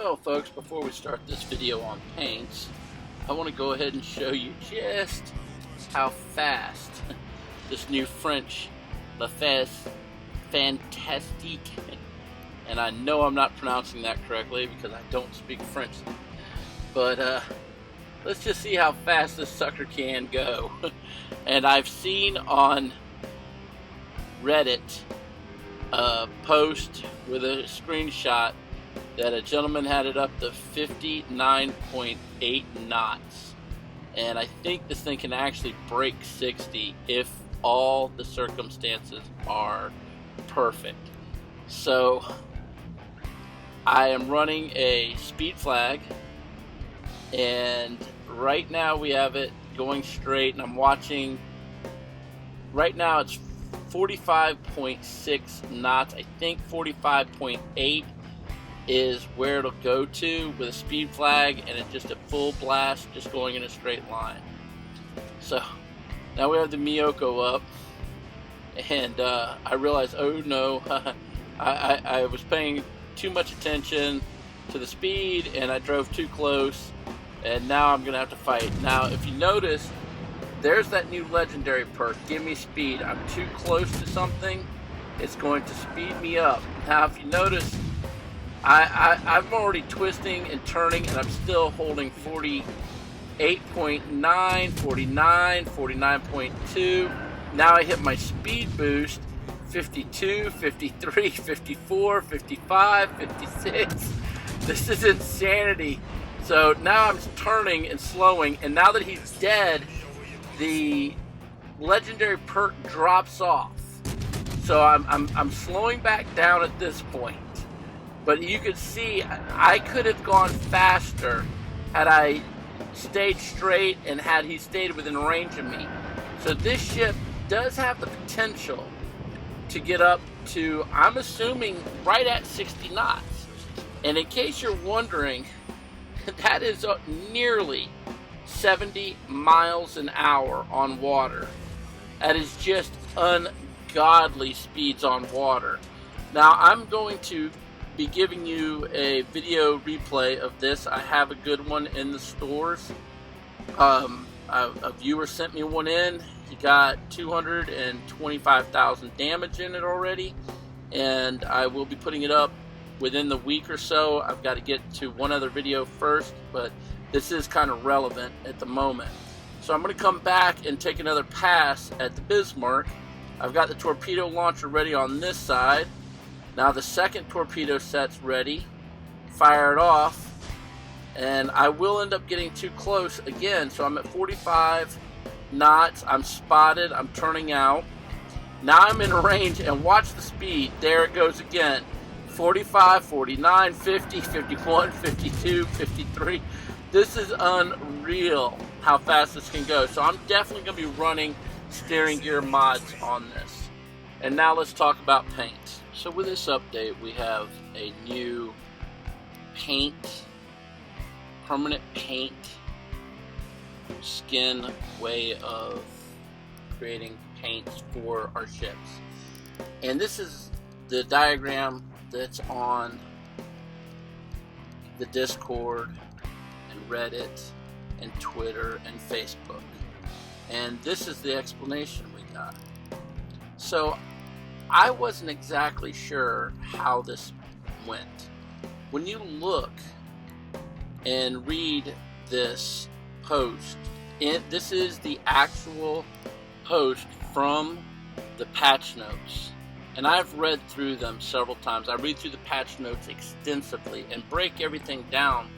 Well folks, before we start this video on paints, I want to go ahead and show you just how fast this new French La Fesse Fantastique, and I know I'm not pronouncing that correctly because I don't speak French, but let's just see how fast this sucker can go. And I've seen on Reddit a post with a screenshot that a gentleman had it up to 59.8 knots, and I think this thing can actually break 60 if all the circumstances are perfect. So I am running a speed flag, and right now we have it going straight, and I'm watching. Right now it's 45.6 knots. I think 45.8 is where it'll go to with a speed flag, and it's just a full blast, just going in a straight line. So now we have the Miyoko up, and I realized, oh no, I was paying too much attention to the speed and I drove too close, and now I'm gonna have to fight. Now if you notice, there's that new legendary perk, give me speed. I'm too close to something, it's going to speed me up. Now if you notice, I'm already twisting and turning, and I'm still holding 48.9, 49, 49.2. Now I hit my speed boost, 52, 53, 54, 55, 56. This is insanity. So now I'm turning and slowing, and now that he's dead, the legendary perk drops off. So I'm slowing back down at this point. But you can see I could have gone faster had I stayed straight and had he stayed within range of me. So this ship does have the potential to get up to, I'm assuming, right at 60 knots. And in case you're wondering, that is nearly 70 miles an hour on water. That is just ungodly speeds on water. Now I'm going to be giving you a video replay of this. I have a good one in the stores. A viewer sent me one in. He got 225,000 damage in it already, and I will be putting it up within the week or so. I've got to get to one other video first, but this is kind of relevant at the moment. So I'm going to come back and take another pass at the Bismarck. I've got the torpedo launcher ready on this side. Now the second torpedo set's ready. Fire it off, and I will end up getting too close again. So I'm at 45 knots. I'm spotted. I'm turning out. Now I'm in range, and watch the speed. There it goes again. 45, 49, 50, 51, 52, 53. This is unreal how fast this can go. So I'm definitely going to be running steering gear mods on this. And now let's talk about paint. So with this update, we have a new permanent paint skin way of creating paints for our ships. And this is the diagram that's on the Discord and Reddit and Twitter and Facebook. And this is the explanation we got. So I wasn't exactly sure how this went. When you look and read this post, this is the actual post from the patch notes. And I've read through them several times. I read through the patch notes extensively and break everything down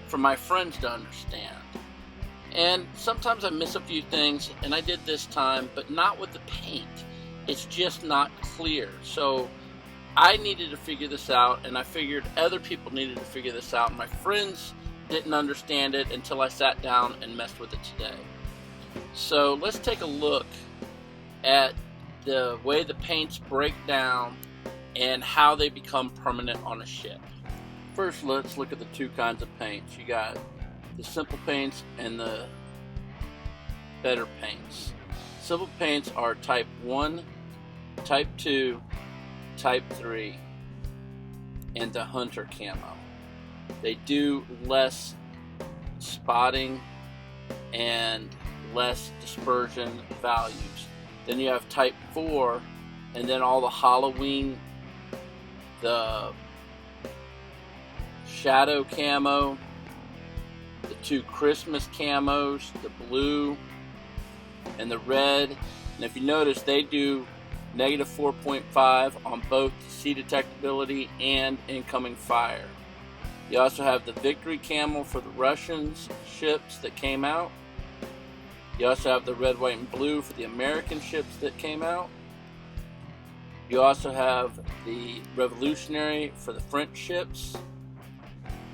for my friends to understand. And sometimes I miss a few things, and I did this time, but not with the paint. It's just not clear. So I needed to figure this out, and I figured other people needed to figure this out. My friends didn't understand it until I sat down and messed with it today. So let's take a look at the way the paints break down and how they become permanent on a ship. First, let's look at the two kinds of paints. You got the simple paints and the better paints. Simple paints are type 1, type 2, type 3, and the hunter camo. They do less spotting and less dispersion values. Then you have type 4, and then all the Halloween, the shadow camo, the 2 Christmas camos, the blue and the red. And if you notice, they do negative 4.5 on both sea detectability and incoming fire. You also have the victory camo for the Russians ships that came out. You also have the red, white, and blue for the American ships that came out. You also have the revolutionary for the French ships.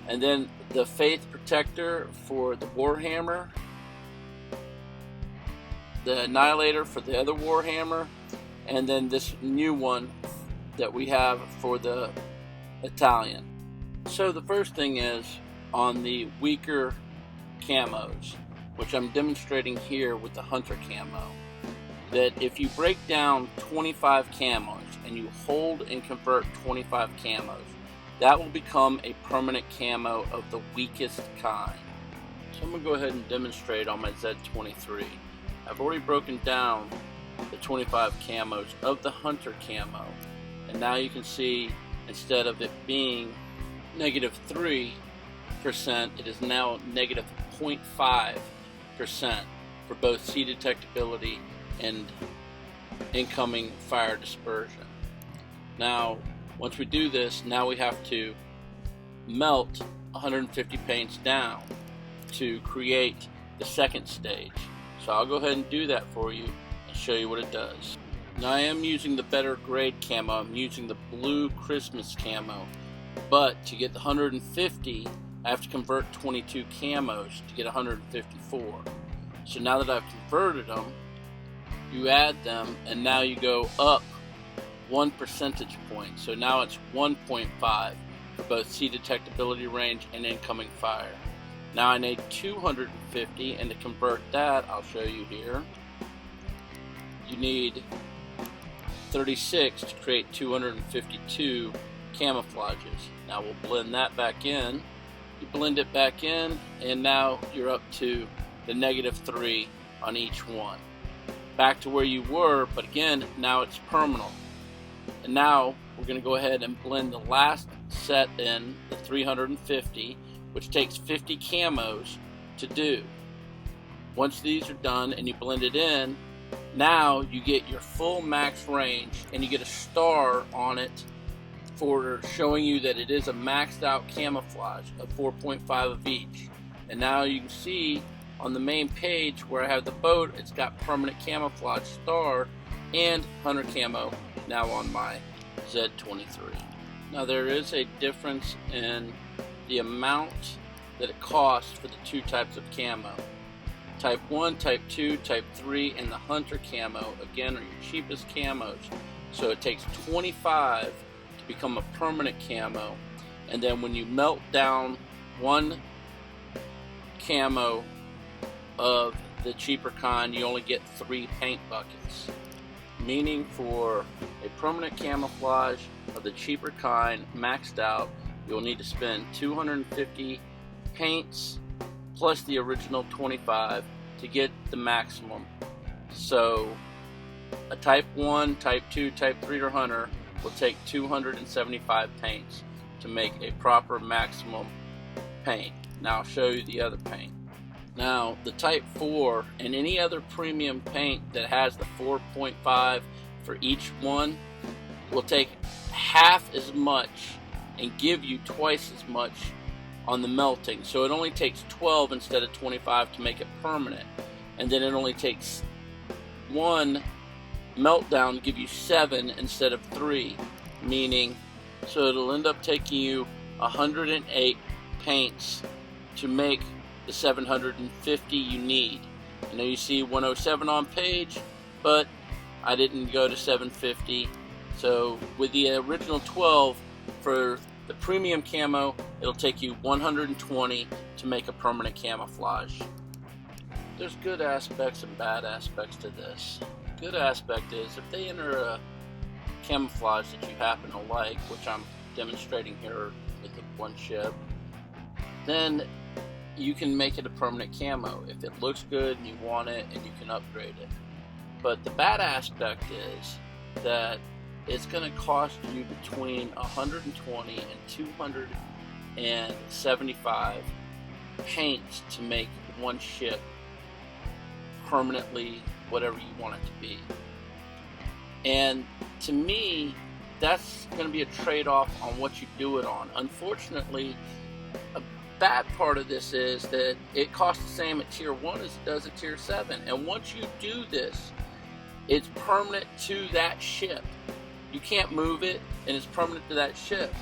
And then the Faith Protector for the Warhammer. The Annihilator for the other Warhammer. And then this new one that we have for the Italian. So the first thing is on the weaker camos, which I'm demonstrating here with the Hunter camo, that if you break down 25 camos and you hold and convert 25 camos, that will become a permanent camo of the weakest kind. So I'm going to go ahead and demonstrate on my Z23. I've already broken down the 25 camos of the Hunter camo, and now you can see instead of it being negative 3%, it is now negative 0.5% for both sea detectability and incoming fire dispersion. Now, once we do this, now we have to melt 150 paints down to create the second stage. So I'll go ahead and do that for you and show you what it does. Now I am using the better grade camo. I'm using the blue Christmas camo. But to get the 150, I have to convert 22 camos to get 154. So now that I've converted them, you add them, and now you go up 1 percentage point. So now it's 1.5 for both sea detectability range and incoming fire. Now I need 250, and to convert that, I'll show you here. You need 36 to create 252 camouflages. Now we'll blend that back in. You blend it back in, and now you're up to the negative 3 on each one. Back to where you were, but again, now it's permanent. And now we're going to go ahead and blend the last set in, the 350, which takes 50 camos to do. Once these are done and you blend it in, now you get your full max range, and you get a star on it for showing you that it is a maxed out camouflage of 4.5 of each. And now you can see on the main page where I have the boat, it's got permanent camouflage star and Hunter camo now on my Z23. Now there is a difference in the amount that it costs for the 2 types of camo. Type 1, Type 2, Type 3, and the Hunter camo, again, are your cheapest camos. So it takes 25 to become a permanent camo, and then when you melt down 1 camo of the cheaper kind, you only get 3 paint buckets. Meaning for a permanent camouflage of the cheaper kind, maxed out, you'll need to spend 250 paints plus the original 25 to get the maximum. So a Type 1, Type 2, Type 3 or Hunter will take 275 paints to make a proper maximum paint. Now I'll show you the other paint. Now the Type 4 and any other premium paint that has the 4.5 for each one will take half as much and give you twice as much on the melting. So it only takes 12 instead of 25 to make it permanent, and then it only takes 1 meltdown to give you 7 instead of 3, meaning so it'll end up taking you 108 paints to make the 750 you need. I know you see 107 on page, but I didn't go to 750. So with the original 12 for the premium camo, it'll take you 120 to make a permanent camouflage. There's good aspects and bad aspects to this. Good aspect is if they enter a camouflage that you happen to like, which I'm demonstrating here with the one ship, then you can make it a permanent camo if it looks good and you want it, and you can upgrade it. But the bad aspect is that it's going to cost you between 120 and 275 paints to make one ship permanently whatever you want it to be. And to me, that's going to be a trade-off on what you do it on. Unfortunately, a bad part of this is that it costs the same at tier 1 as it does at tier 7. And once you do this, it's permanent to that ship. You can't move it, and it's permanent to that ship.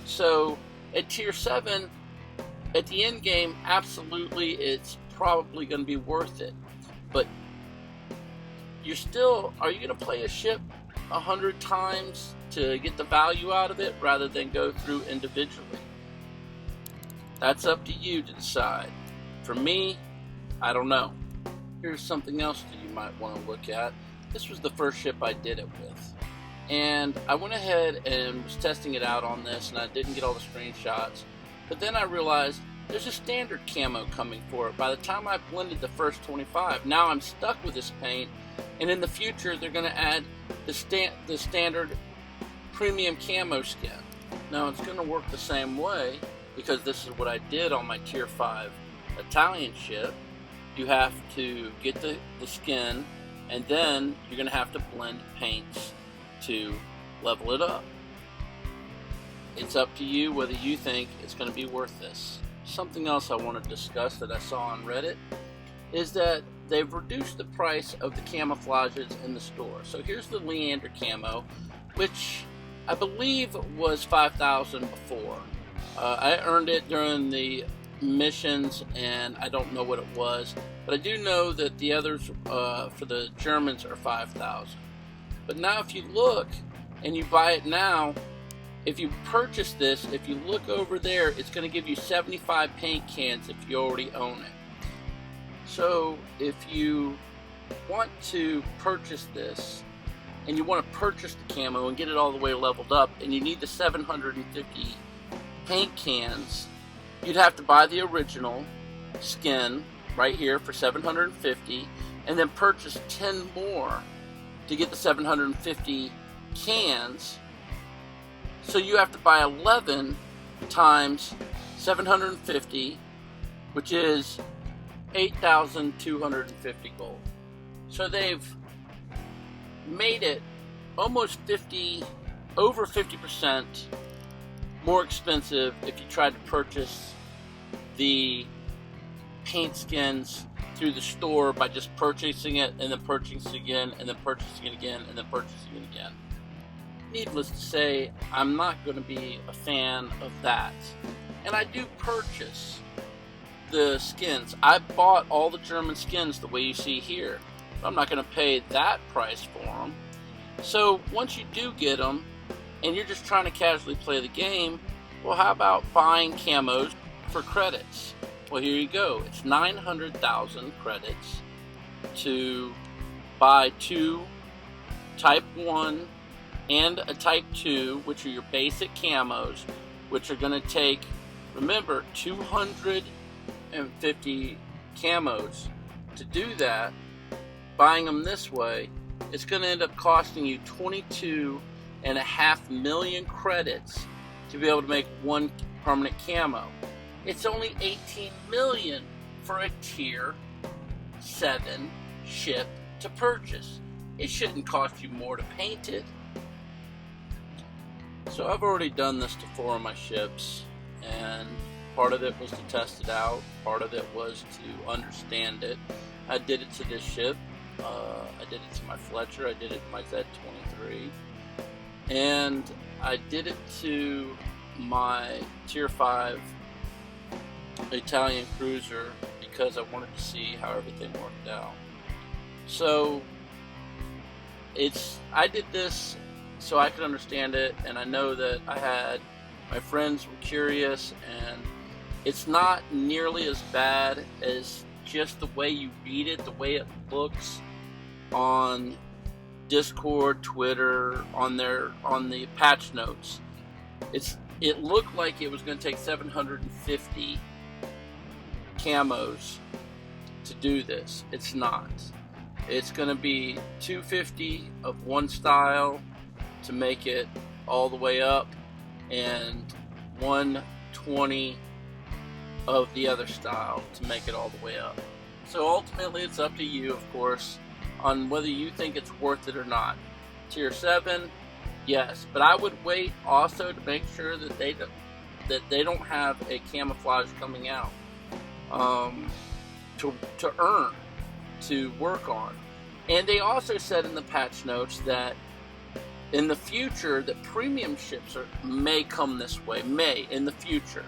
So at tier 7, at the end game, absolutely, it's probably going to be worth it. But are you going to play a ship 100 times to get the value out of it rather than go through individually? That's up to you to decide. For me, I don't know. Here's something else that you might want to look at. This was the first ship I did it with. And I went ahead and was testing it out on this, and I didn't get all the screenshots. But then I realized there's a standard camo coming for it. By the time I blended the first 25, now I'm stuck with this paint, and in the future they're going to add the standard premium camo skin. Now it's going to work the same way, because this is what I did on my tier 5 Italian ship. You have to get the skin, and then you're going to have to blend paints to level it up. It's up to you whether you think it's going to be worth this. Something else I want to discuss that I saw on Reddit is that they've reduced the price of the camouflages in the store. So here's the Leander camo, which I believe was 5,000 before. I earned it during the missions, and I don't know what it was, but I do know that the others for the Germans are 5,000. But now if you look and you buy it now, if you purchase this, if you look over there, it's going to give you 75 paint cans if you already own it. So if you want to purchase this, and you want to purchase the camo and get it all the way leveled up, and you need the 750 paint cans, you'd have to buy the original skin right here for 750, and then purchase 10 more to get the 750 cans. So you have to buy 11 times 750, which is 8,250 gold. So they've made it almost over 50% more expensive if you try to purchase the paint skins through the store by just purchasing it and then purchasing again and then purchasing it again and then purchasing it again. Needless to say, I'm not going to be a fan of that. And I do purchase the skins. I bought all the German skins the way you see here. I'm not going to pay that price for them. So once you do get them, and you're just trying to casually play the game, well, how about buying camos for credits? Well, here you go. It's 900,000 credits to buy 2 Type 1 and a Type 2, which are your basic camos, which are going to take, remember, 250 camos. To do that, buying them this way, it's going to end up costing you 22.5 million credits to be able to make one permanent camo. It's only 18 million for a tier 7 ship to purchase. It shouldn't cost you more to paint it. So I've already done this to 4 of my ships, and part of it was to test it out, part of it was to understand it. I did it to this ship, I did it to my Fletcher, I did it to my Z-23, and I did it to my tier 5 Italian cruiser because I wanted to see how everything worked out. So I did this so I could understand it, and I know that my friends were curious, and it's not nearly as bad as just the way you read it, the way it looks on Discord, Twitter, on the patch notes. It looked like it was going to take 750 camos to do this. It's not. It's going to be 250 of one style to make it all the way up, and 120 of the other style to make it all the way up. So ultimately it's up to you, of course, on whether you think it's worth it or not. Tier 7, yes, but I would wait also to make sure that they don't have a camouflage coming out to earn, to work on. And they also said in the patch notes that in the future that premium ships may come this way, in the future.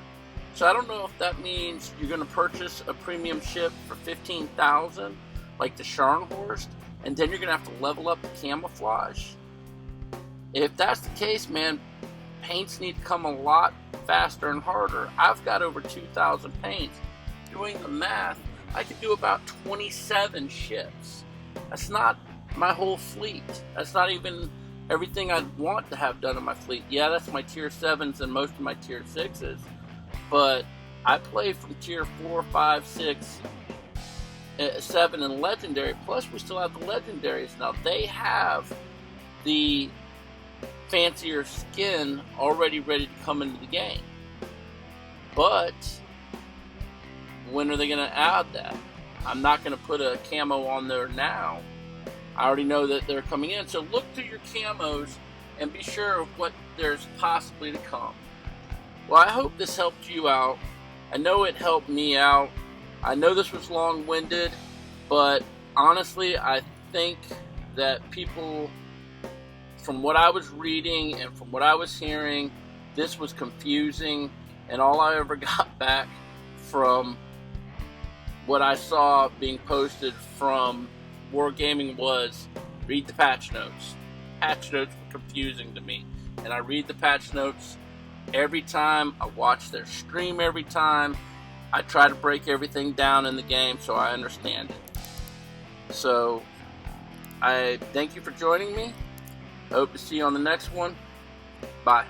So I don't know if that means you're going to purchase a premium ship for 15,000, like the Scharnhorst, and then you're going to have to level up the camouflage. If that's the case, man, paints need to come a lot faster and harder. I've got over 2,000 paints. Doing the math, I could do about 27 ships. That's not my whole fleet. That's not even everything I'd want to have done in my fleet. Yeah, that's my tier 7s and most of my tier 6s. But I play from tier 4, 5, 6, 7, and legendary. Plus, we still have the legendaries. Now, they have the fancier skin already ready to come into the game. But when are they going to add that? I'm not going to put a camo on there now. I already know that they're coming in. So look through your camos and be sure of what there's possibly to come. Well, I hope this helped you out. I know it helped me out. I know this was long-winded, but honestly, I think that people, from what I was reading and from what I was hearing, this was confusing, and all I ever got back from what I saw being posted from Wargaming was, read the patch notes. Patch notes were confusing to me, and I read the patch notes every time. I watch their stream every time. I try to break everything down in the game so I understand it. So I thank you for joining me. I hope to see you on the next one. Bye.